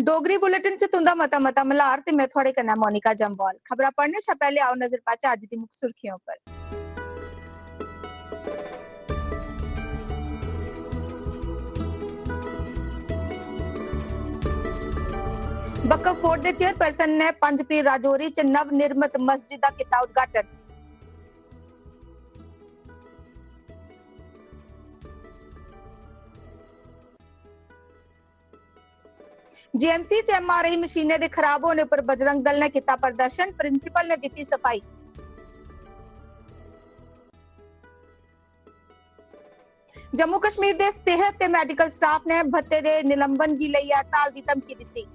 Dogri bulletin च तुंदा मता मता मल्हार ते मैं थुआड़े कन्नै मोनिका जम्वाल। खबरां पढ़ने शा पैह्ले आओ नजर पाचै अज्ज दी मुक्ख सुर्खियां पर। वक्फ बोर्ड दे चेयरपर्सन ने पंज पीर राजौरी च नव निर्मित मस्जिद दा कीता उद्घाटन। जीएमसी च एमआरआई मशीनें दे खराब होने पर बजरंग दल ने किया प्रदर्शन, प्रिंसिपल ने दी सफाई। जम्मू कश्मीर दे सेहत ते मेडिकल स्टाफ ने भत्ते दे निलंबन गी लेइयै हड़ताल दी धमकी दित्ती।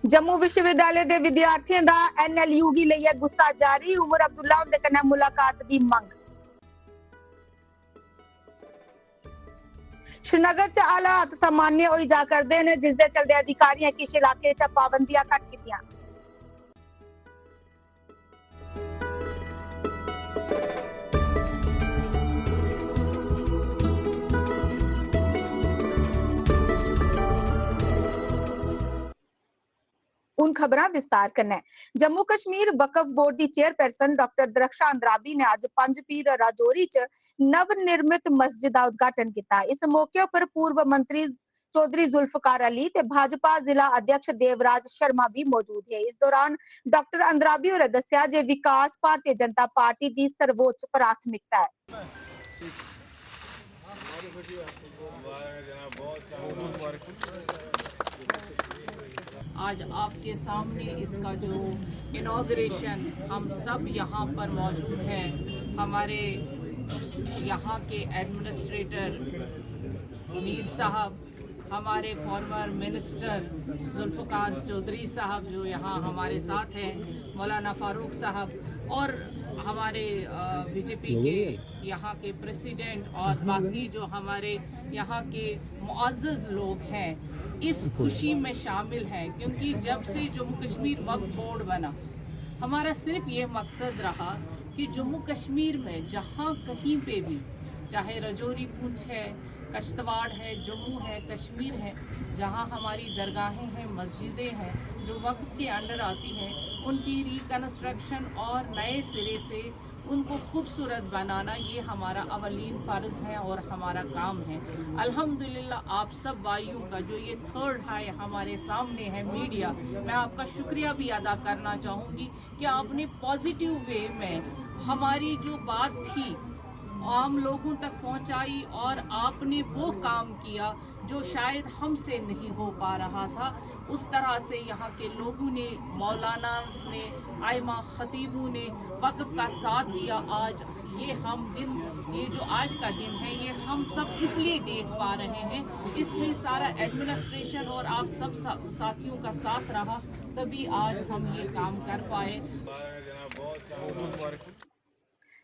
जम्मू विश्वविद्यालय दे विद्यार्थियों दा एनएलयू गी लेइयै गुस्सा जारी, उमर अब्दुल्ला हुंदे कन्नै मुलाकात दी मंग। श्रीनगर च हालात सामान्य होई जा करदे ने, जिसदे चलदे अधिकारियों किश इलाके च पाबंदियां घट कीतियां। उन खबरां विस्तार कन्नै। जम्मू कश्मीर वक्फ बोर्ड की चेयरपर्सन डॉक्टर दरक्षा अंद्राबी ने आज पंज पीर राजौरी च नवनिर्मित मस्जिद का उद्घाटन किया। इस मौके पर पूर्व मंत्री चौधरी जुल्फकार अली ते भाजपा जिला अध्यक्ष देवराज शर्मा भी मौजूद है। इस दौरान डॉक्टर अंद्राबी होरें दस्सिया जे विकास भारतीय जनता पार्टी की सर्वोच्च प्राथमिकता है। आज आपके सामने इसका जो इनॉग्रेशन हम सब यहाँ पर मौजूद हैं। हमारे यहाँ के एडमिनिस्ट्रेटर मीर साहब, हमारे फॉर्मर मिनिस्टर जुल्फकार चौधरी साहब जो यहाँ हमारे साथ हैं, मौलाना फारूक साहब, और हमारे बीजेपी के यहाँ के प्रेसिडेंट और बाकी जो हमारे यहाँ के मुअज़्ज़ज़ लोग हैं इस खुशी में शामिल हैं। क्योंकि जब से जम्मू कश्मीर वक्फ बोर्ड बना, हमारा सिर्फ ये मकसद रहा कि जम्मू कश्मीर में जहाँ कहीं पे भी, चाहे राजौरी पुंछ है, कश्तवाड़ है, जम्मू है, कश्मीर है, जहाँ हमारी दरगाहें हैं, मस्जिदें हैं जो वक्फ के अंडर आती हैं, उनकी रिकन्स्ट्रक्शन और नए सिरे से उनको खूबसूरत बनाना ये हमारा अवलीन फ़र्ज़ है और हमारा काम है। अल्हम्दुलिल्लाह आप सब भाइयों का जो ये थर्ड हाई हमारे सामने है मीडिया, मैं आपका शुक्रिया भी अदा करना चाहूँगी कि आपने पॉजिटिव वे में हमारी जो बात थी आम लोगों तक पहुंचाई और आपने वो काम किया जो शायद हमसे नहीं हो पा रहा था। उस तरह से यहाँ के लोगों ने, मौलाना ने, आयमा खतीबों ने वक्फ का साथ दिया। आज ये हम दिन, ये जो आज का दिन है, ये हम सब इसलिए देख पा रहे हैं, इसमें सारा एडमिनिस्ट्रेशन और आप सब साथियों का साथ रहा, तभी आज हम ये काम कर पाए।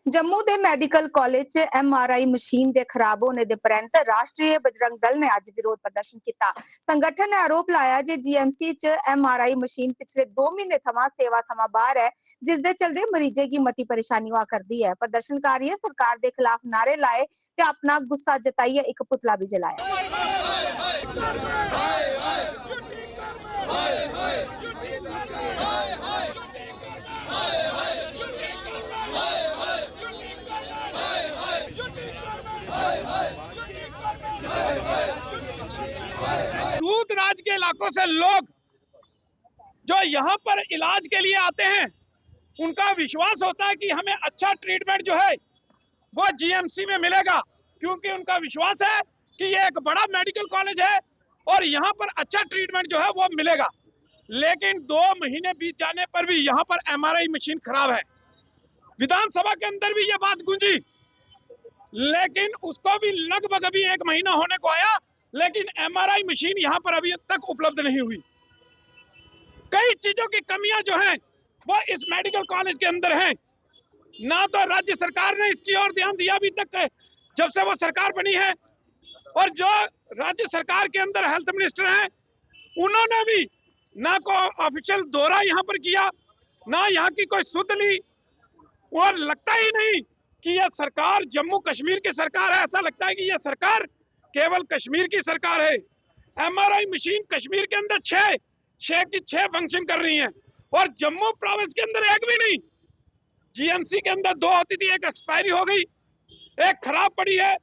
जम्मू के मेडिकल कॉलेज च एमआरआई मशीन के खराब होने के परैंत राष्ट्रीय बजरंग दल ने आज विरोध प्रदर्शन किया। संगठन ने आरोप लाया जे जीएमसी च एमआरआई मशीन पिछले 2 महीने थमां सेवा थमां बाहर है, जिसदे चलदे मरीजें की मती परेशानी हुआ करती है। प्रदर्शनकारियों सरकार के खिलाफ नारे लाए ते अपना गुस्सा जताइए एक पुतला भी जलाया। दूर दराज के इलाकों से लोग जो यहाँ पर इलाज के लिए आते हैं, उनका विश्वास होता है कि हमें अच्छा ट्रीटमेंट जो है वो जीएमसी में मिलेगा, क्योंकि उनका विश्वास है कि ये एक बड़ा मेडिकल कॉलेज है और यहाँ पर अच्छा ट्रीटमेंट जो है वो मिलेगा। लेकिन 2 महीने बीत जाने पर भी यहाँ पर एमआरआई मशीन खराब है। विधानसभा के अंदर भी ये बात गूंजी, लेकिन उसको भी लगभग अभी 1 महीना होने को आया, लेकिन एमआरआई मशीन यहां पर अभी तक उपलब्ध नहीं हुई। कई चीजों की कमियां जो हैं वो इस मेडिकल कॉलेज के अंदर हैं। ना तो राज्य सरकार ने इसकी ओर ध्यान दिया अभी तक, जब से वो सरकार बनी है, और जो राज्य सरकार के अंदर हेल्थ मिनिस्टर हैं उन्होंने भी ना को ऑफिशियल दौरा यहां पर किया, ना यहाँ की कोई सुध ली, और लगता ही नहीं कि यह सरकार जम्मू कश्मीर की सरकार है। ऐसा लगता है कि यह सरकार केवल कश्मीर की सरकार है। एमआरआई मशीन कश्मीर के अंदर छह की छह फंक्शन कर रही हैं और जम्मू प्रोविंस के अंदर एक भी नहीं। जीएमसी के अंदर 2 होती थी, एक एक्सपायरी हो गई, एक खराब पड़ी है।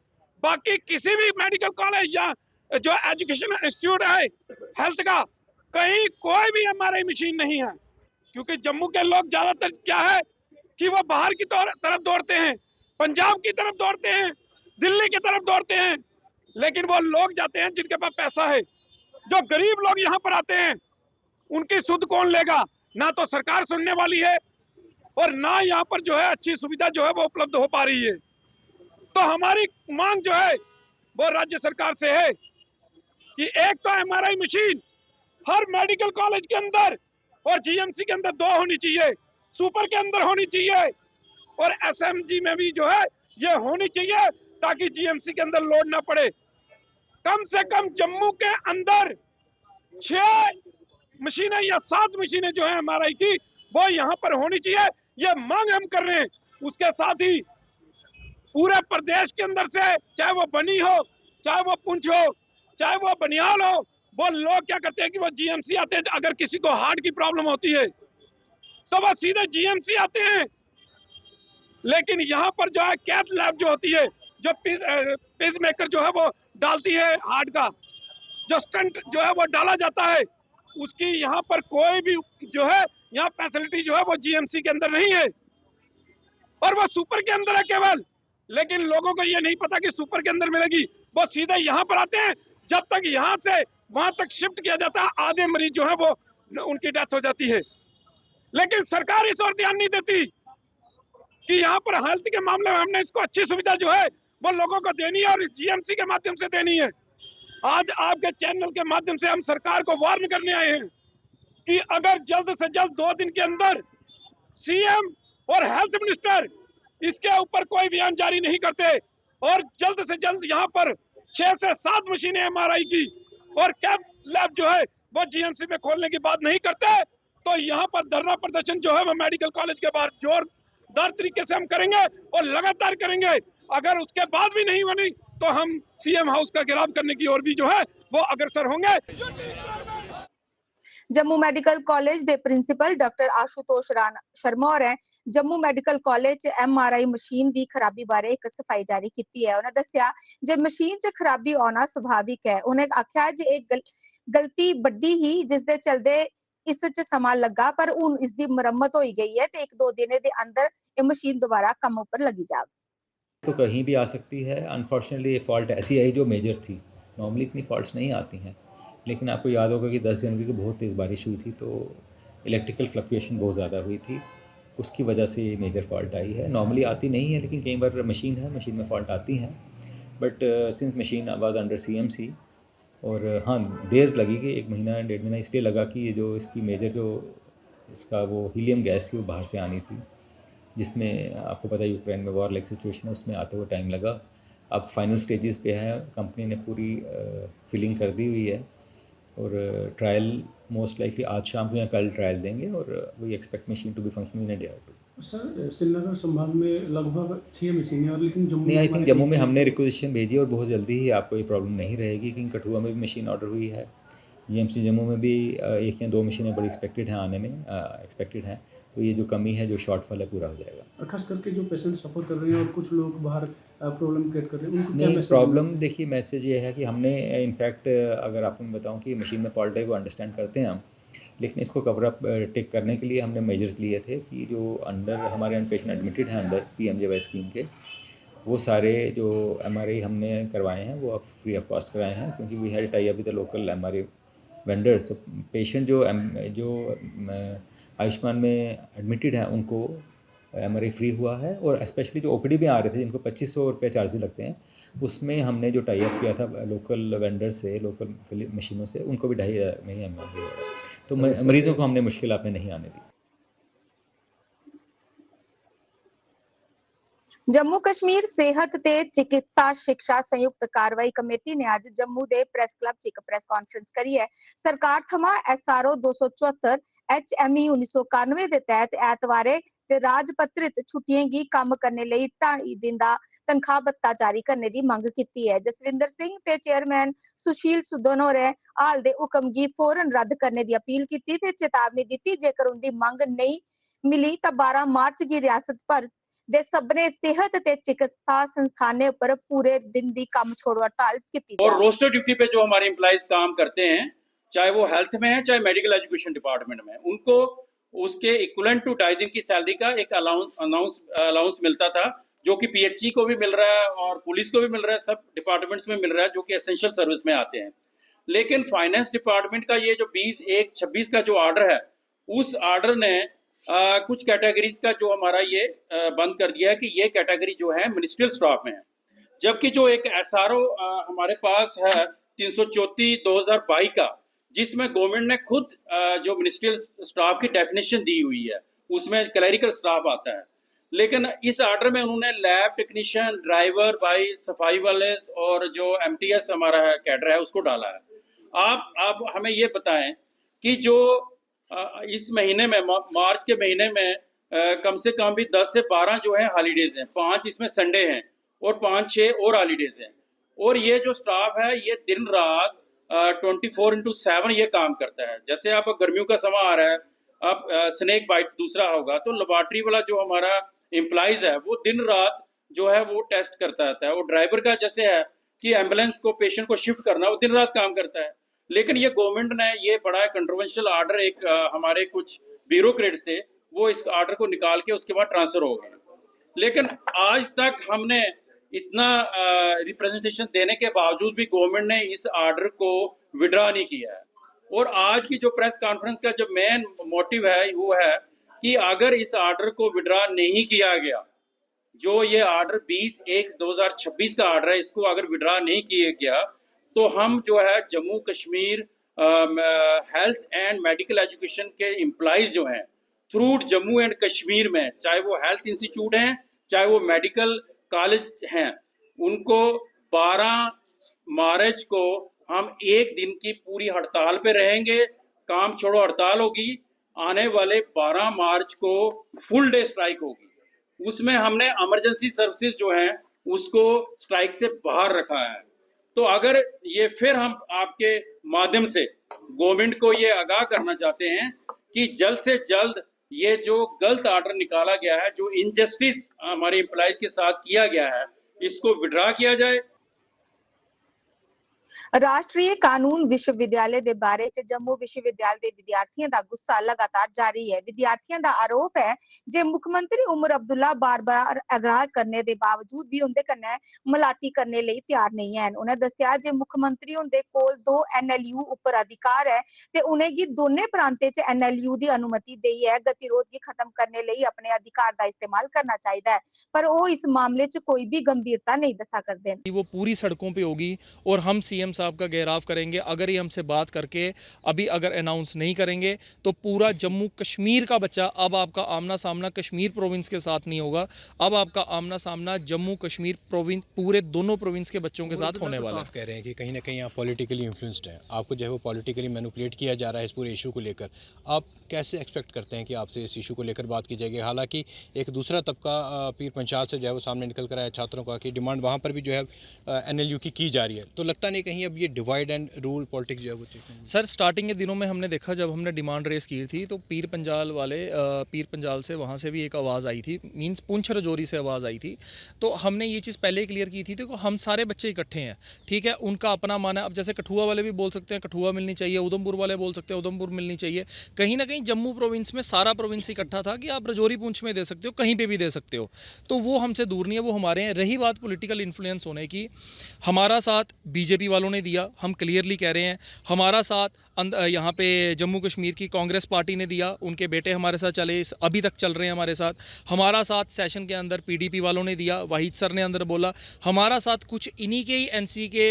बाकी किसी भी मेडिकल कॉलेज या जो एजुकेशन इंस्टीट्यूट है हेल्थ का, कहीं कोई भी एमआरआई मशीन नहीं है। क्योंकि जम्मू के लोग ज्यादातर क्या है कि वो बाहर की तरफ दौड़ते हैं, पंजाब की तरफ दौड़ते हैं, दिल्ली की तरफ दौड़ते हैं, लेकिन वो लोग जाते हैं जिनके पास पैसा है। जो गरीब लोग यहाँ पर आते हैं उनकी सुध कौन लेगा? ना तो सरकार सुनने वाली है और ना यहाँ पर जो है अच्छी सुविधा जो है वो उपलब्ध हो पा रही है। तो हमारी मांग जो है वो राज्य सरकार से है कि एक तो एमआरआई मशीन हर मेडिकल कॉलेज के अंदर और जीएमसी के अंदर 2 होनी चाहिए, सुपर के अंदर होनी चाहिए और एसएमजी में भी जो है ये होनी चाहिए, ताकि जीएमसी के अंदर लोड ना पड़े। कम से कम जम्मू के अंदर 6 मशीनें या 7 मशीनें जो है एमआरआई की वो यहाँ पर होनी चाहिए। ये मांग हम कर रहे हैं। उसके साथ ही पूरे प्रदेश के अंदर से, चाहे वो बनी हो, चाहे वो पुंछ हो, चाहे वो बनियाल हो, वो लोग क्या करते हैं कि वो जीएमसी आते हैं। अगर किसी को हार्ट की प्रॉब्लम होती है तो वो सीधे जीएमसी आते हैं, लेकिन यहाँ पर जो है कैथ लैब जो होती है, जो पेस मेकर जो है वो डालती है हार्ट का, जो स्टंट जो है वो डाला जाता है, उसकी यहाँ पर कोई भी जो है यहाँ फैसिलिटी जो है वो जीएमसी के अंदर नहीं है और वो सुपर के अंदर है केवल। लेकिन लोगों को ये नहीं पता कि सुपर के अंदर मिलेगी। वो सीधे यहाँ पर आते हैं, जब तक यहाँ से वहां तक शिफ्ट किया जाता है आधे मरीज जो है वो उनकी डेथ हो जाती है। लेकिन सरकार इस ओर ध्यान नहीं देती कि यहाँ पर हेल्थ के मामले में हमने इसको अच्छी सुविधा जो है वो लोगों को देनी है और इस जीएमसी के माध्यम से देनी है। आज आपके चैनल के माध्यम से हम सरकार को वार्न करने आए हैं कि अगर जल्द से जल्द 2 दिन के अंदर सीएम और हेल्थ मिनिस्टर इसके ऊपर कोई बयान जारी नहीं करते और जल्द से जल्द यहाँ पर 6 से 7 मशीनें एमआरआई की और कैथ लैब जो है वो जीएमसी में खोलने की बात नहीं करते, तो यहाँ पर धरना प्रदर्शन जो है वो मेडिकल कॉलेज के बाहर जोरदार तरीके से हम करेंगे और लगातार करेंगे। अगर उसके बाद भी नहीं बनी तो हम सीएम हाउस का घेराव करने की ओर भी जो है वो अग्रसर होंगे। जम्मू मेडिकल कॉलेज ਦੇ ਪ੍ਰਿੰਸੀਪਲ ਡਾਕਟਰ ਆਸ਼ੂਤੋਸ਼ ਸ਼ਰਮਾ और ਜੰਮੂ ਮੈਡੀਕਲ ਕਾਲਜ ਚ ਐਮਆਰਆਈ ਮਸ਼ੀਨ ਦੀ ਖਰਾਬੀ ਬਾਰੇ ਇੱਕ ਸਫਾਈ ਜਾਰੀ ਕੀਤੀ ਹੈ। ਉਹਨਾਂ ਦੱਸਿਆ ਜੇ ਮਸ਼ੀਨ ਚ ਖਰਾਬੀ ਆਉਣਾ ਸੁਭਾਵਿਕ ਹੈ। ਉਹਨੇ ਆਖਿਆ ਜੇ ਇੱਕ ਗਲਤੀ ਵੱਡੀ ਹੀ ਜਿਸ ਦੇ ਚਲਦੇ ਇਸ ਚ ਸਮਾਂ ਲੱਗਾ, ਪਰ ਹੁਣ ਇਸ ਦੀ ਮੁਰੰਮਤ ਹੋਈ ਗਈ ਹੈ ਤੇ 1-2 ਦਿਨ ਦੇ ਅੰਦਰ ਇਹ ਮਸ਼ੀਨ ਦੁਬਾਰਾ ਕੰਮ ਉੱਪਰ ਲੱਗੀ ਜਾਵੇ। तो कहीं भी आ सकती है। अनफॉर्चुनेटली ये फॉल्ट ऐसी आई जो मेजर थी। नॉर्मली इतनी फॉल्ट्स नहीं आती हैं, लेकिन आपको याद होगा कि 10 जनवरी को बहुत तेज़ बारिश हुई थी, तो इलेक्ट्रिकल फ्लक्चुएशन बहुत ज़्यादा हुई थी, उसकी वजह से ये मेजर फॉल्ट आई है। नॉर्मली आती नहीं है, लेकिन कई बार मशीन है, मशीन में फ़ॉल्ट आती हैं। But since machine was under CMC, और हाँ देर लगेगी, 1 महीना 1.5 महीना इसलिए लगा कि ये जो इसकी मेजर जो इसका वो हीलियम गैस थी वो बाहर से आनी थी, जिसमें आपको पता है यूक्रेन में वॉर लाइक सिचुएशन है, उसमें आते हुए टाइम लगा। अब फाइनल स्टेजेस पे है, कंपनी ने पूरी फिलिंग कर दी हुई है और ट्रायल मोस्ट लाइकली आज शाम को या कल ट्रायल देंगे और we expect machine to be functioning in a day और 2। सर श्रीनगर संभाग में लगभग 6 मशीनें और लेकिन जम्मू नहीं, आई थिंक जम्मू में हमने रिक्वेजिशन भेजी और बहुत जल्दी ही आपको ये प्रॉब्लम नहीं रहेगी, क्योंकि कठुआ में भी मशीन ऑर्डर हुई है। जीएमसी जम्मू में भी 1 या 2 मशीनें बड़ी एक्सपेक्टेड हैं आने में, एक्सपेक्टेड हैं, तो ये जो कमी है, जो शॉर्टफॉल है, पूरा हो जाएगा। खास करके जो पेशेंट सफ़र कर रहे हैं और कुछ लोग बाहर प्रॉब्लम क्रिएट कर रहे हैं, उनको क्या नहीं, मैसेज? प्रॉब्लम देखिए, मैसेज ये है कि हमने इनफैक्ट अगर आपको मैं बताऊं कि मशीन में फॉल्ट है वो अंडरस्टैंड करते हैं हम, लेकिन इसको कवर अप टेक करने के लिए हमने मेजर्स लिए थे कि जो अंडर हमारे पेशेंट एडमिटेड हैं अंडर पीएमजेवाई स्कीम के, वो सारे जो एमआरआई हमने करवाए हैं वो अब फ्री ऑफ कॉस्ट कराए हैं, क्योंकि we had tie up with the local MRI vendors. तो पेशेंट जो आयुष्मान में एडमिटेड हैं उनको एमआरआई फ्री हुआ है, और स्पेशली जो ओपीडी में आ रहे थे जिनको 2500 रुपये चार्जेस लगते हैं, उसमें हमने जो टाई अप किया था लोकल वेंडर से, लोकल मशीनों से, उनको भी 2500 में ही एमआरआई हो रहा है। तो मरीजों को हमने मुश्किल में नहीं आने दी। जम्मू कश्मीर सेहत ते चिकित्सा शिक्षा संयुक्त कार्रवाई कमेटी ने आज जम्मू दे प्रेस क्लब च एक प्रेस कॉन्फ्रेंस करी है। सरकार थमा SRO 274 HME 1991 दे तहत ऐतवारे ਤੇ ਰਾਜ ਪੱਤਰਿਤ ਛੁੱਟੀਆਂ ਦੀ ਕੰਮ ਕਰਨ ਲਈ 2.5 ਦਿਨ ਦਾ ਤਨਖਾਹ ਭੱਤਾ ਜਾਰੀ ਕਰਨੇ ਦੀ ਮੰਗ ਕੀਤੀ ਹੈ। ਜਸਵਿੰਦਰ ਸਿੰਘ ਤੇ ਚੇਅਰਮੈਨ ਸੁਸ਼ੀਲ ਸੁਦੋਨੋ ਨੇ ਹਾਲ ਦੇ ਹੁਕਮ ਦੀ ਫੌਰਨ ਰੱਦ ਕਰਨੇ ਦੀ ਅਪੀਲ ਕੀਤੀ ਤੇ ਚੇਤਾਵਨੀ ਦਿੱਤੀ ਜੇਕਰ उनकी ਮੰਗ नहीं मिली तो 12 मार्च की रियासत भर ਦੇ सबने सेहत ते चिकित्सा संस्थानों पर पूरे दिन की काम छोड़ हड़ताल की और जाए। रोस्टर ड्यूटी पे जो हमारे एम्प्लॉइज काम करते हैं, चाहे वो हेल्थ में है चाहे मेडिकल एजुकेशन डिपार्टमेंट में, उनको उसके इक्वलेंट टू 2.5 दिन की सैलरी का एक अलाउंस मिलता था, जो कि पीएचई को भी मिल रहा है और पुलिस को भी मिल रहा है, सब डिपार्टमेंट्स में मिल रहा है जो कि एसेंशियल सर्विस में आते हैं। लेकिन फाइनेंस डिपार्टमेंट का ये जो 20/1/26 का जो ऑर्डर है, उस ऑर्डर ने कुछ कैटेगरीज का जो हमारा ये बंद कर दिया है कि ये कैटेगरी जो है मिनिस्ट्रियल स्टाफ में है, जबकि जो एक एसआरओ हमारे पास है 334/2022 का, जिसमें गवर्नमेंट ने खुद जो मिनिस्ट्रियल स्टाफ की डेफिनेशन दी हुई है, उसमें क्लरिकल स्टाफ आता है। लेकिन इस ऑर्डर में उन्होंने लैब टेक्नीशियन, ड्राइवर, भाई सफाई वाले और जो एमटीएस हमारा कैडर है उसको डाला है। आप हमें ये बताएं कि जो इस महीने में मार्च के महीने में कम से कम भी 10 से 12 जो है हॉलीडेज हैं, 5 इसमें संडे हैं और 5-6 और हॉलीडेज हैं, और ये जो स्टाफ है ये दिन रात 24/7 ये काम करता है। जैसे आप गर्मियों का समय आ रहा है, अब स्नेक बाइट दूसरा होगा, तो लेबॉर्ट्री वाला जो हमारा एम्प्लॉइज है वो दिन रात जो है वो टेस्ट करता रहता है, और ड्राइवर का जैसे है कि एम्बुलेंस को पेशेंट को शिफ्ट करना, वो दिन रात काम करता है। लेकिन ये गवर्नमेंट ने ये बड़ा कंट्रोवर्शियल ऑर्डर एक हमारे कुछ ब्यूरोक्रेट से वो इस ऑर्डर को निकाल के उसके बाद ट्रांसफर हो गए। लेकिन आज तक हमने इतना रिप्रेजेंटेशन देने के बावजूद भी गवर्नमेंट ने इस ऑर्डर को विड्रॉ नहीं किया है। और आज की जो प्रेस कॉन्फ्रेंस का जो मेन मोटिव है वो है कि अगर इस ऑर्डर को विड्रॉ नहीं किया गया, जो ये ऑर्डर 20/1/2026 का ऑर्डर है, इसको अगर विड्रॉ नहीं किया गया तो हम जो है Jammu Kashmir health and medical education के एम्प्लॉइज जो हैं थ्रू जम्मू एंड कश्मीर में, चाहे वो हेल्थ इंस्टीट्यूट हैं चाहे वो मेडिकल कॉलेज हैं, उनको 12 मार्च को हम 1 दिन की पूरी हड़ताल पे रहेंगे, काम छोड़ो हड़ताल होगी। आने वाले 12 मार्च को फुल डे स्ट्राइक होगी। उसमें हमने इमरजेंसी सर्विसेज जो हैं उसको स्ट्राइक से बाहर रखा है। तो अगर ये फिर हम आपके माध्यम से गवर्नमेंट को ये आगाह करना चाहते हैं कि जल्द से जल्द ये जो गलत ऑर्डर निकाला गया है, जो इनजस्टिस हमारे एम्प्लॉइज के साथ किया गया है, इसको विड्रॉ किया जाए। राष्ट्रीय कानून विश्वविद्यालय के बारे च जम्मू विश्वविद्यालय के विद्यार्थियों का गुस्सा लगातार जारी है। विद्यार्थियों का आरोप है जे मुख्यमंत्री उमर अब्दुल्ला बार-बार आग्रह करने के बावजूद भी उनके कन्ने मलाटी करने लिए तैयार नहीं है। उन्हें दस्सिया जे मुख्यमंत्री उनके कोल 2 NLU उपर अधिकार है ते उन्हें की दोनों प्रांतें च NLU की अनुमति दी है। गतिरोध की खत्म करने लिए अपने अधिकार का इस्तेमाल करना चाहिए है, पर वो इस मामले च कोई भी गंभीरता नहीं दसा करते। वो पूरी सड़कों पे होगी और हम सीएम साहब का घेराव करेंगे। अगर ये हमसे बात करके अभी अगर अनाउंस नहीं करेंगे तो पूरा जम्मू कश्मीर का बच्चा, अब आपका आमना सामना कश्मीर प्रोविंस के साथ नहीं होगा, अब आपका आमना सामना जम्मू कश्मीर प्रोविंस, पूरे दोनों प्रोविंस के बच्चों के साथ होने वाला है। आप कह रहे हैं कि कहीं ना कहीं आप पॉलिटिकली इन्फ्लुएंस्ड हैं, आपको जो है वो पॉलिटिकली मैनिपुलेट किया जा रहा है इस पूरे इशू को लेकर। आप कैसे एक्सपेक्ट करते हैं कि आपसे इस इशू को लेकर बात की जाएगी? हालांकि एक दूसरा तबका पीर पंचाल से जो है वो सामने निकल कर आया छात्रों का कि डिमांड वहाँ पर भी जो है NLU की जा रही है, तो लगता नहीं कहीं अब ये डिवाइड एंड रूल पॉलिटिक्स जो है वो सर स्टार्टिंग के दिनों में हमने देखा, जब हमने डिमांड रेस की थी तो पीर पंजाल से वहाँ से भी एक आवाज़ आई थी, मींस पुंछ रजौरी से आवाज़ आई थी। तो हमने ये चीज़ पहले ही क्लियर की थी कि हम सारे बच्चे इकट्ठे हैं, ठीक है, उनका अपना माना। अब जैसे कठुआ वाले भी बोल सकते हैं कठुआ मिलनी चाहिए, उधमपुर वाले बोल सकते हैं उधमपुर मिलनी चाहिए। कहीं ना कहीं जम्मू प्रोविंस में सारा प्रोविंस इकट्ठा था कि आप रजौरी पुंछ में दे सकते हो, कहीं पर भी दे सकते हो, तो वो हमसे दूर नहीं है, वो हमारे हैं। रही बात पॉलिटिकल इन्फ्लुएंस होने की, हमारा साथ बीजेपी वालों ने दिया, हम क्लियरली कह रहे हैं। हमारा साथ यहाँ पे जम्मू कश्मीर की कांग्रेस पार्टी ने दिया, उनके बेटे हमारे साथ चले, अभी तक चल रहे हैं हमारे साथ। हमारा साथ सेशन के अंदर PDP वालों ने दिया, वाहिद सर ने अंदर बोला। हमारा साथ कुछ इन्हीं के ही NC के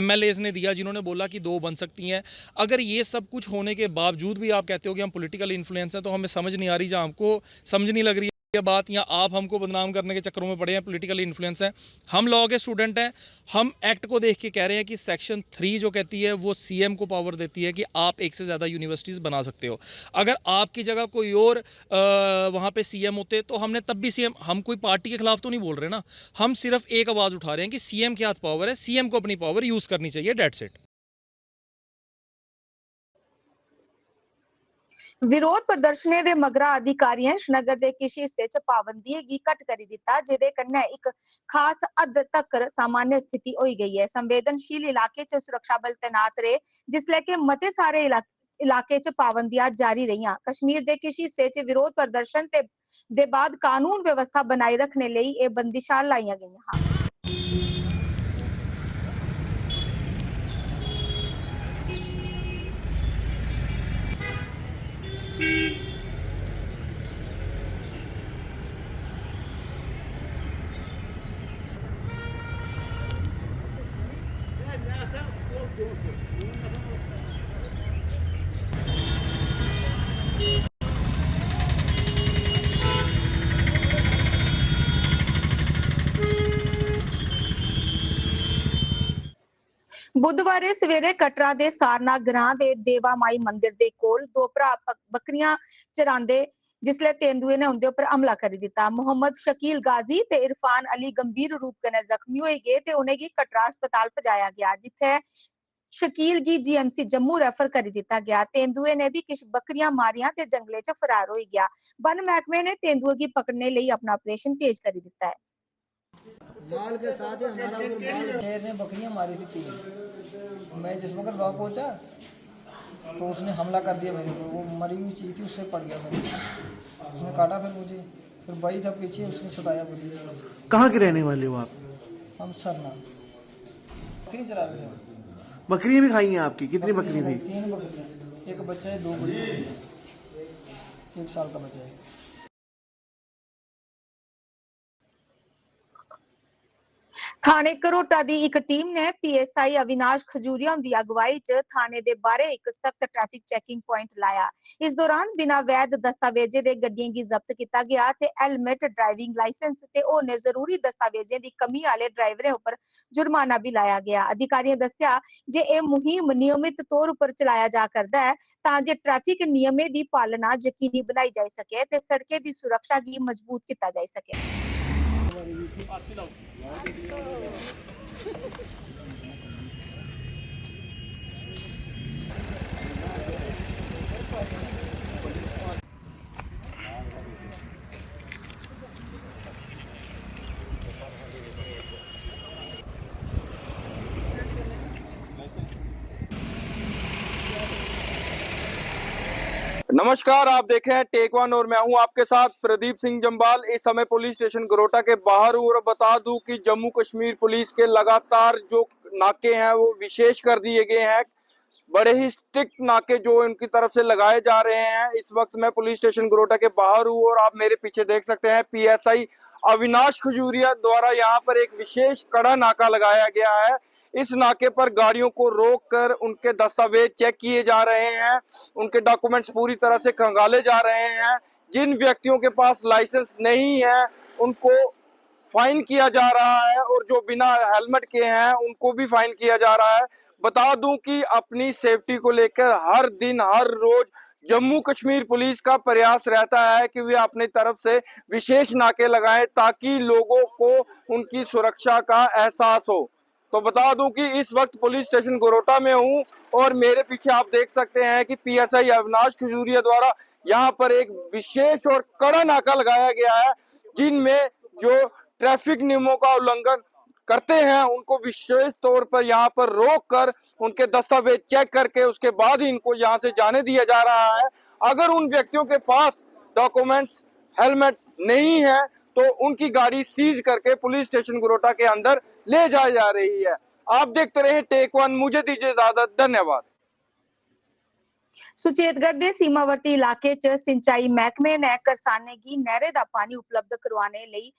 MLAs ने दिया, जिन्होंने बोला कि 2 बन सकती हैं। अगर ये सब कुछ होने के बावजूद भी आप कहते हो कि हम पॉलिटिकल इन्फ्लुएंस हैं, तो हमें समझ नहीं आ रही, जहाँ हमको समझ नहीं लग रही है। ये बात या आप हमको बदनाम करने के चक्करों में पड़े हैं, पॉलिटिकल इन्फ्लुएंस है। हम लॉ के स्टूडेंट हैं, हम एक्ट को देख के कह रहे हैं कि सेक्शन 3 जो कहती है वो सीएम को पावर देती है कि आप एक से ज़्यादा यूनिवर्सिटीज़ बना सकते हो। अगर आपकी जगह कोई और वहाँ पे सीएम होते तो हमने तब भी सीएम, हम कोई पार्टी के खिलाफ तो नहीं बोल रहे ना, हम सिर्फ एक आवाज़ उठा रहे हैं कि सीएम के हाथ पावर है, सीएम को अपनी पावर यूज़ करनी चाहिए, डेट्स इट। ਵਿਰੋਧ ਪ੍ਰਦਰਸ਼ਨੀ ਦੇ ਮਗਰਾ ਅਧਿਕਾਰੀਆਂ ਸ਼੍ਰੀਨਗਰ ਦੇ ਕਿਸੇ ਹਿੱਸੇ 'ਚ ਪਾਬੰਦੀ ਹੈਗੀ ਘਟ ਕਰੀ ਦਿੱਤਾ, ਜਿਹਦੇ ਕੰਨੇ ਇੱਕ ਖਾਸ ਹੱਦ ਤੱਕ ਸਾਮਾन्य ਸਥਿਤੀ ਹੋਈ ਗਈ ਹੈ। ਸੰਵੇਦਨਸ਼ੀਲ ਇਲਾਕੇ 'ਚ ਸੁਰੱਖਿਆ ਬਲ ਤੈਨਾਤ ਰਹੇ, ਜਿਸ ਲੈ ਕੇ ਮਤੇ ਸਾਰੇ ਇਲਾਕੇ 'ਚ ਪਾਬੰਦੀਆਂ ਜਾਰੀ ਰਹੀਆਂ। ਕਸ਼ਮੀਰ ਦੇ ਕਿਸੇ ਹਿੱਸੇ 'ਚ ਵਿਰੋਧ ਪ੍ਰਦਰਸ਼ਨ ਦੇ ਬਾਅਦ ਕਾਨੂੰਨ ਵਿਵਸਥਾ ਬਣਾਈ ਰੱਖਣ ਲਈ ਇਹ ਬੰਦਿਸ਼ਾਂ ਲਾਈਆਂ ਗਈਆਂ ਹਨ। ਬੁੱਧਵਾਰੇ ਸਵੇਰੇ ਕਟਰਾ ਦੇ ਸਾਰਨਾ ਗ੍ਰਾਂ ਦੇ ਦੇਵਾ ਮਾਈ ਮੰਦਿਰ ਦੇ ਕੋਲ ਦੋ ਭਰਾ ਬੱਕਰੀਆਂ ਚਰਾਉਂਦੇ ਜਿਸਲੇ ਤੇਂਦੂਏ ਨੇ ਉਹਦੇ ਉੱਪਰ ਹਮਲਾ ਕਰ ਦਿੱਤਾ। ਮੁਹੰਮਦ ਸ਼ਕੀਲ ਗਾਜ਼ੀ ਤੇ ਇਰਫਾਨ ਅਲੀ ਗੰਭੀਰ ਰੂਪ ਕਨੇ ਜ਼ਖਮੀ ਹੋਏ ਗਏ ਤੇ ਉਹਨੇ ਕੀ ਕਟਰਾ ਹਸਪਤਾਲ ਪਹੁੰਚਾਇਆ ਗਿਆ, ਜਿੱਥੇ ਸ਼ਕੀਲ ਗੀ ਜੀਐਮਸੀ ਜੰਮੂ ਰੈਫਰ ਕਰ ਦਿੱਤਾ ਗਿਆ। ਤੇਂਦੂਏ ਨੇ ਵੀ कुछ बकरियां मारियां ते जंगले च फरार हो गया। वन महकमे ने तेंदुए की पकड़ने लिए अपना ऑपरेशन तेज कर दिता है। माल के साथ ही हमारा उधर माल शेर ने बकरियां मारी थी 3। मैं जिस वक्त गाँव पहुंचा तो उसने हमला कर दिया मेरे को, वो मरी हुई चीज़ थी, उससे पड़ गया मेरे, उसने काटा फिर मुझे, फिर भाई था पीछे, उसने छुड़ाया मुझे। कहाँ के रहने वाले हो आप? हम सरना बकरी चला रहे थे। बकरियां भी खाई हैं आपकी? कितनी बकरी थी? 3 बकरियां, एक बच्चा है, 2 बड़ी बकरियां, 1 साल का बच्चा है। ਥਾਣੇ ਕਰੋਟਾ ਦੀ ਇੱਕ ਟੀਮ ਨੇ ਪੀਐਸਆਈ ਅਵਿਨਾਸ਼ ਖਜੂਰੀਆ ਦੀ ਅਗਵਾਈ 'ਚ ਥਾਣੇ ਦੇ ਬਾਹਰੇ ਇੱਕ ਸਖਤ ਟ੍ਰੈਫਿਕ ਚੈਕਿੰਗ ਪੁਆਇੰਟ ਲਾਇਆ। ਇਸ ਦੌਰਾਨ ਬਿਨਾਂ ਵੈਧ ਦਸਤਾਵੇਜ਼ਾਂ ਦੇ ਗੱਡੀਆਂ ਦੀ ਜ਼ਬਤ ਕੀਤਾ ਗਿਆ ਤੇ ਹੈਲਮਟ, ਡਰਾਈਵਿੰਗ ਲਾਇਸੈਂਸ ਤੇ ਉਹਨੇ ਜ਼ਰੂਰੀ ਦਸਤਾਵੇਜ਼ਾਂ ਦੀ ਕਮੀ ਵਾਲੇ ਡਰਾਈਵਰਾਂ ਉੱਪਰ ਜੁਰਮਾਨਾ ਵੀ ਲਾਇਆ ਗਿਆ। ਅਧਿਕਾਰੀਆਂ ਦੱਸਿਆ ਜੇ ਇਹ ਮੁਹਿੰਮ ਨਿਯਮਿਤ ਤੌਰ ਉੱਪਰ ਚਲਾਇਆ ਜਾ ਕਰਦਾ ਹੈ ਤਾਂ ਜੇ ਟ੍ਰੈਫਿਕ ਨਿਯਮਾਂ ਦੀ ਪਾਲਣਾ ਯਕੀਨੀ ਬਣਾਈ ਜਾ ਸਕੇ ਤੇ ਸੜਕਾਂ ਦੀ ਸੁਰੱਖਿਆ ਦੀ ਮਜ਼ਬੂਤ ਕੀਤਾ ਜਾ ਸਕੇ। नमस्कार, आप देख रहे हैं टेक वन और मैं हूं आपके साथ प्रदीप सिंह जम्बाल। इस समय पुलिस स्टेशन गरोटा के बाहर हूं और बता दूं कि जम्मू कश्मीर पुलिस के लगातार जो नाके हैं वो विशेष कर दिए गए हैं। बड़े ही स्ट्रिक्ट नाके जो इनकी तरफ से लगाए जा रहे हैं। इस वक्त मैं पुलिस स्टेशन गरोटा के बाहर हूं और आप मेरे पीछे देख सकते हैं पीएसआई अविनाश खजूरिया द्वारा यहाँ पर एक विशेष कड़ा नाका लगाया गया है। इस नाके पर गाड़ियों को रोककर उनके दस्तावेज चेक किए जा रहे हैं, उनके डॉक्यूमेंट्स पूरी तरह से खंगाले जा रहे हैं। जिन व्यक्तियों के पास लाइसेंस नहीं है उनको फाइन किया जा रहा है और जो बिना हेलमेट के हैं उनको भी फाइन किया जा रहा है। बता दूं कि अपनी सेफ्टी को लेकर हर दिन हर रोज जम्मू कश्मीर पुलिस का प्रयास रहता है कि वे अपनी तरफ से विशेष नाके लगाएं ताकि लोगों को उनकी सुरक्षा का एहसास हो। तो बता दूं कि इस वक्त पुलिस स्टेशन गरोटा में हूं और मेरे पीछे आप देख सकते हैं कि पीएसआई अविनाश खजूरिया द्वारा यहां पर एक विशेष और कड़ा नाका लगाया गया है। जिनमें जो ट्रैफिक नियमों का उल्लंघन करते हैं उनको विशेष तौर पर यहां पर रोक कर उनके दस्तावेज चेक करके उसके बाद ही इनको यहां से जाने दिया जा रहा है। अगर उन व्यक्तियों के पास डॉक्यूमेंट्स, हेलमेट्स नहीं है तो उनकी गाड़ी सीज करके पुलिस स्टेशन गरोटा के अंदर ले जाई जा रही है। आप देखते रहे टेक वन, मुझे दीजिए इजाजत, धन्यवाद। सुचेतगढ़ ਦੇ ਸੀਮਾਵਰਤੀ ਇਲਾਕੇ 'ਚ ਸਿੰਚਾਈ ਮਹਿਕਮੇ ਨੇ ਕਿਸਾਨਾਂ ਨੂੰ ਨਹਿਰ ਦਾ ਪਾਣੀ ਉਪਲਬਧ ਕਰਵਾਉਣ ਲਈ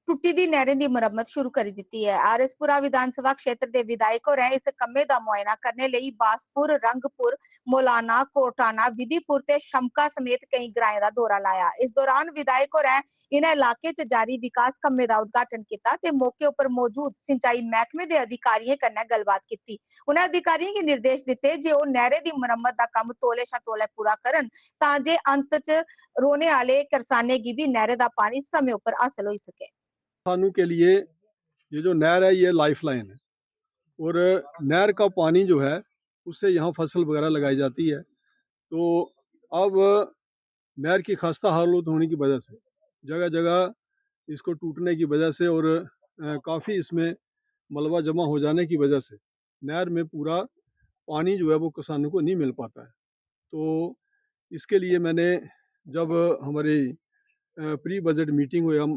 ਟੁੱਟੀ ਦੀ ਨਹਿਰ ਦੀ ਮੁਰੰਮਤ ਸ਼ੁਰੂ ਕਰ ਦਿੱਤੀ ਹੈ। ਆਰਐਸਪੁਰਾ ਵਿਧਾਨ ਸਭਾ ਖੇਤਰ ਦੇ ਵਿਧਾਇਕ ਹੋਰਾਂ ਇਸ ਕੰਮੇ ਦਾ ਮੁਆਇਨਾ ਕਰਨ ਲਈ ਬਾਸਪੁਰ, ਰੰਗਪੁਰ, ਮੌਲਾਨਾ, ਕੋਟਾਨਾ, ਵਿਧੀਪੁਰ ਤੇ ਸ਼ਮਕਾ ਸਮੇਤ ਕਈ ਗ੍ਰਾਵਾਂ ਦਾ ਦੌਰਾ ਲਾਇਆ। ਇਸ ਦੌਰਾਨ ਵਿਧਾਇਕ ਹੋਰਾਂ ਇਹਨਾਂ ਇਲਾਕੇ 'ਚ ਜਾਰੀ ਵਿਕਾਸ ਕੰਮੇ ਦਾ ਉਦਘਾਟਨ ਕੀਤਾ ਤੇ ਮੌਕੇ ਉੱਪਰ ਮੌਜੂਦ ਸਿੰਚਾਈ ਮਹਿਕਮੇ ਦੇ ਅਧਿਕਾਰੀਆਂ ਕन्नै ਗੱਲਬਾਤ ਕੀਤੀ। ਉਹਨਾਂ ਅਧਿਕਾਰੀਆਂ ਨੂੰ ਨਿਰਦੇਸ਼ ਦਿੱਤੇ ਜੇ ਉਹ ਨਹਿਰ ਦੀ ਮੁਰੰਮਤ ਦਾ ਕੰਮ ਤੋਲੇ ਸ਼ਾ ਤੋਲੇ ਪੂਰਾ ਕਰਨ ਤਾਂ ਜੇ ਅੰਤ 'ਚ रोने वाले किसाने की भी नहर का पानी समय ऊपर हासिल हो सके। किसानों के लिए ये जो नहर है ये लाइफ लाइन है और नहर का पानी जो है उससे यहाँ फसल वगैरह लगाई जाती है। तो अब नहर की खस्ता हालत होने की वजह से जगह जगह इसको टूटने की वजह से और काफ़ी इसमें मलबा जमा हो जाने की वजह से नहर में पूरा पानी जो है वो किसानों को नहीं मिल पाता है। तो इसके लिए मैंने जब हमारी प्री बजट मीटिंग हुई हम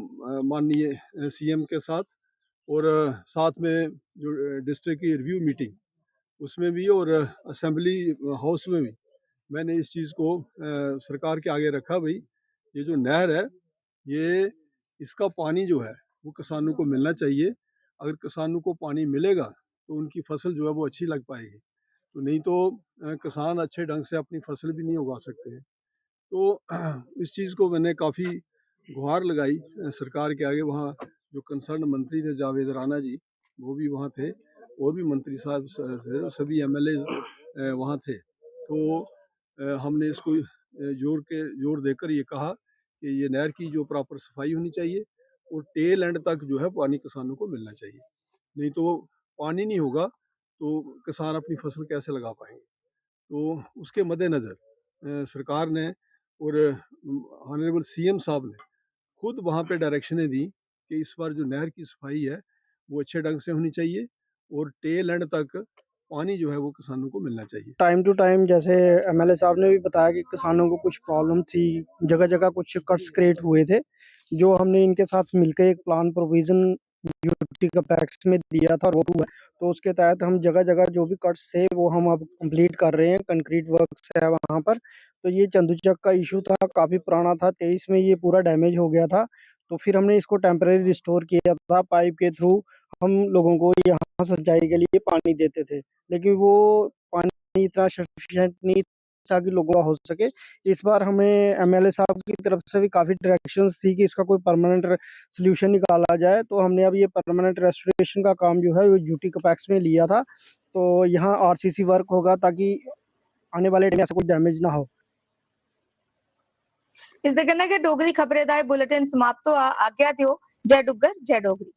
माननीय सीएम के साथ और साथ में जो डिस्ट्रिक्ट की रिव्यू मीटिंग उसमें भी और असेंबली हाउस में भी मैंने इस चीज़ को सरकार के आगे रखा। भाई ये जो नहर है ये इसका पानी जो है वो किसानों को मिलना चाहिए। अगर किसानों को पानी मिलेगा तो उनकी फसल जो है वो अच्छी लग पाएगी, तो नहीं तो किसान अच्छे ढंग से अपनी फसल भी नहीं उगा सकते हैं। तो इस चीज़ को मैंने काफ़ी गुहार लगाई सरकार के आगे। वहाँ जो कंसर्न मंत्री थे जावेद राणा जी वो भी वहाँ थे और भी मंत्री साहब सभी एमएलए वहाँ थे। तो हमने इसको जोर देकर ये कहा कि ये नहर की जो प्रॉपर सफाई होनी चाहिए और टेल एंड तक जो है पानी किसानों को मिलना चाहिए। नहीं तो पानी नहीं होगा तो किसान अपनी फसल कैसे लगा पाएंगे। तो उसके मद्देनज़र सरकार ने और ऑनरेबल सीएम साहब ने खुद वहाँ पे डायरेक्शनें दी कि इस बार जो नहर की सफाई है वो अच्छे ढंग से होनी चाहिए और टेल एंड तक पानी जो है वो किसानों को मिलना चाहिए। टाइम टू टाइम जैसे एमएलए साहब ने भी बताया कि किसानों को कुछ प्रॉब्लम थी, जगह जगह कुछ कट्स क्रिएट हुए थे, जो हमने इनके साथ मिलकर एक प्लान प्रोविज़न यूटी का पैक्स में दिया था वो हुआ। तो उसके तहत हम जगह जगह जो भी कट्स थे वो हम अब कंप्लीट कर रहे हैं। कंक्रीट वर्क्स है वहाँ पर। तो ये चंदूचक का इशू था, काफ़ी पुराना था, 23 में ये पूरा डैमेज हो गया था। तो फिर हमने इसको टेम्परेरी रिस्टोर किया था। पाइप के थ्रू हम लोगों को यहाँ सिंचाई के लिए पानी देते थे, लेकिन वो पानी इतना सफिशिएंट नहीं था कि लोगों का हो सके। इस बार हमें एमएलए साहब की तरफ से भी काफ़ी डायरेक्शंस थी कि इसका कोई परमानेंट सॉल्यूशन निकाला जाए। तो हमने अब ये परमानेंट रेस्टोरेशन का काम जो है वो यूटी कपैक्स में लिया था। तो यहाँ आरसीसी वर्क होगा ताकि आने वाले टाइम में ऐसा कोई डैमेज ना हो। इस दे कन्नै गै डोगरी खबरें दा बुलेटिन समाप्त होआ। आज्ञा दियो। जय डुग्गर, जय डोगरी।